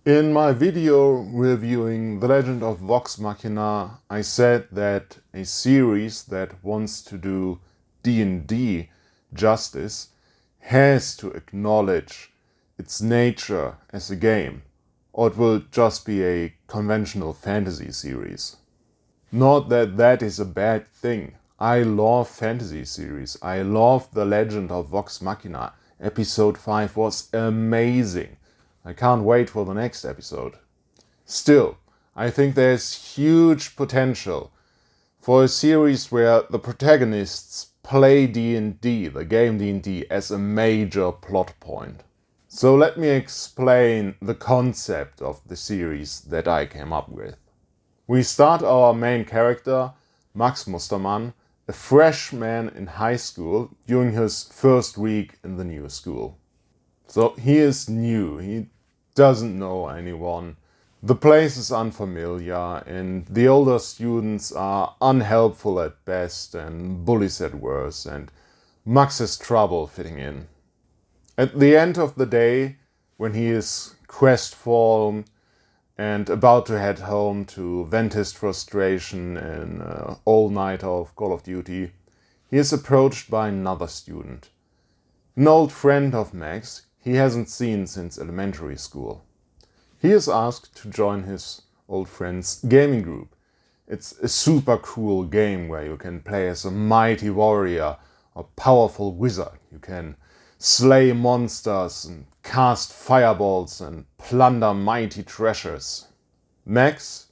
In my video reviewing The Legend of Vox Machina, I said that a series that wants to do D&D justice has to acknowledge its nature as a game, or it will just be a conventional fantasy series. Not that that is a bad thing. I love fantasy series. I love The Legend of Vox Machina. Episode 5 was amazing. I can't wait for the next episode. Still, I think there's huge potential for a series where the protagonists play D&D, the game D&D, as a major plot point. So let me explain the concept of the series that I came up with. We start our main character, Max Mustermann, a freshman in high school during his first week in the new school. So he is new, he doesn't know anyone. The place is unfamiliar and the older students are unhelpful at best and bullies at worst, and Max has trouble fitting in. At the end of the day, when he is crestfallen and about to head home to vent his frustration in an all-nighter of Call of Duty, he is approached by another student. An old friend of Max he hasn't seen since elementary school. He is asked to join his old friend's gaming group. It's a super cool game where you can play as a mighty warrior or powerful wizard. You can slay monsters and cast fireballs and plunder mighty treasures. Max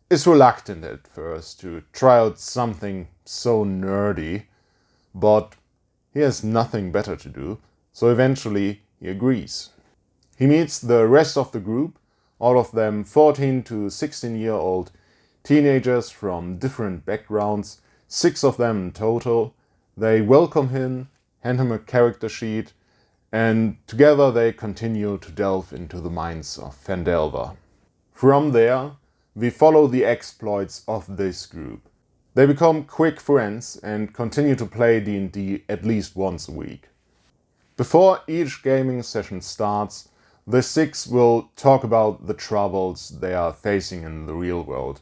is reluctant at first to try out something so nerdy, but he has nothing better to do, so eventually he agrees. He meets the rest of the group, all of them 14 to 16-year-old teenagers from different backgrounds, 6 of them in total. They welcome him, hand him a character sheet, and together they continue to delve into the mines of Phandelver. From there, we follow the exploits of this group. They become quick friends and continue to play D&D at least once a week. Before each gaming session starts, the 6 will talk about the troubles they are facing in the real world.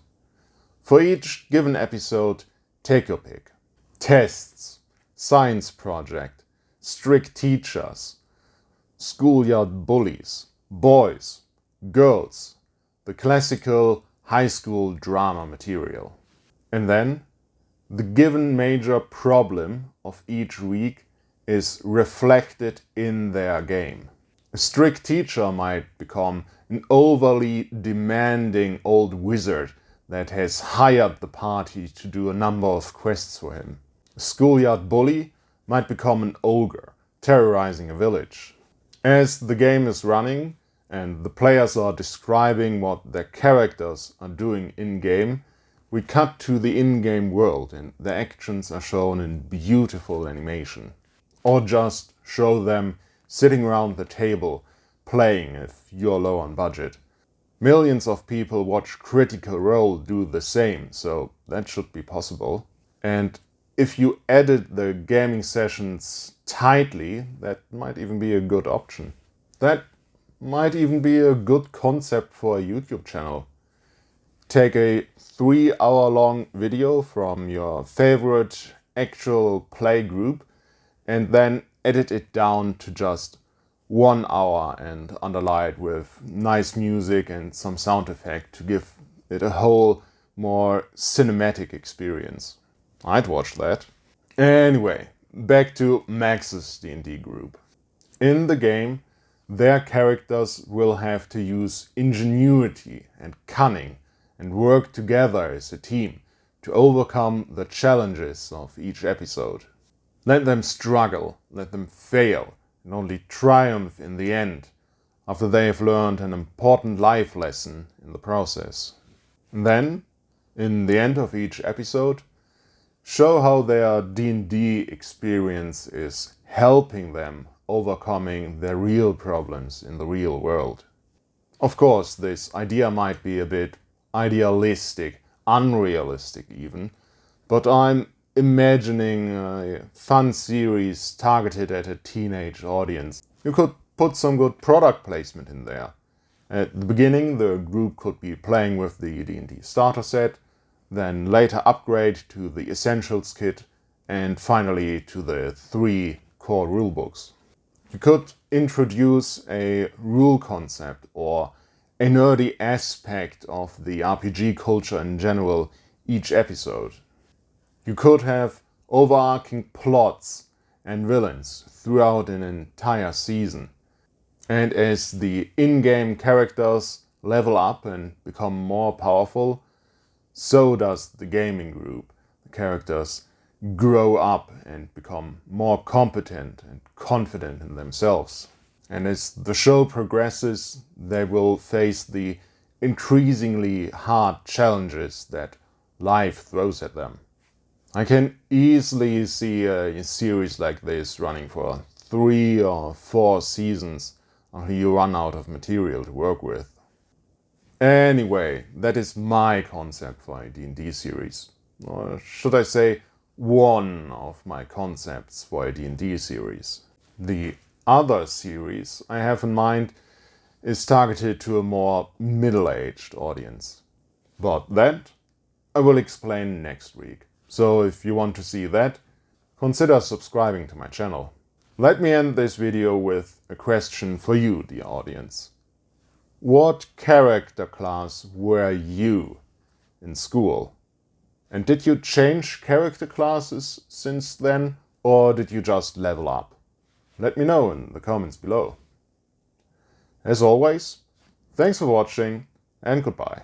For each given episode, take your pick. Tests, science project, strict teachers, schoolyard bullies, boys, girls, the classical high school drama material. And then, the given major problem of each week is reflected in their game. A strict teacher might become an overly demanding old wizard that has hired the party to do a number of quests for him. A schoolyard bully might become an ogre, terrorizing a village. As the game is running and the players are describing what their characters are doing in-game, we cut to the in-game world and the actions are shown in beautiful animation. Or just show them sitting around the table playing if you're low on budget. Millions of people watch Critical Role do the same, so that should be possible. And if you edit the gaming sessions tightly, that might even be a good option. That might even be a good concept for a YouTube channel. Take a 3-hour-long video from your favorite actual play group and then edit it down to just 1 hour and underlie it with nice music and some sound effect to give it a whole more cinematic experience. I'd watch that. Anyway, back to Max's D&D group. In the game, their characters will have to use ingenuity and cunning and work together as a team to overcome the challenges of each episode. Let them struggle, let them fail, and only triumph in the end, after they have learned an important life lesson in the process. And then, in the end of each episode, show how their D&D experience is helping them overcoming their real problems in the real world. Of course, this idea might be a bit idealistic, unrealistic even, but I'm imagining a fun series targeted at a teenage audience. You could put some good product placement in there. At the beginning, the group could be playing with the D&D starter set, then later upgrade to the Essentials kit, and finally to the 3 core rulebooks. You could introduce a rule concept or a nerdy aspect of the RPG culture in general each episode. You could have overarching plots and villains throughout an entire season. And as the in-game characters level up and become more powerful, so does the gaming group. The characters grow up and become more competent and confident in themselves. And as the show progresses, they will face the increasingly hard challenges that life throws at them. I can easily see a series like this running for 3 or 4 seasons until you run out of material to work with. Anyway, that is my concept for a D&D series. Or should I say, one of my concepts for a D&D series. The other series I have in mind is targeted to a more middle-aged audience. But that I will explain next week. So if you want to see that, consider subscribing to my channel. Let me end this video with a question for you, the audience. What character class were you in school? And did you change character classes since then, or did you just level up? Let me know in the comments below. As always, thanks for watching and goodbye.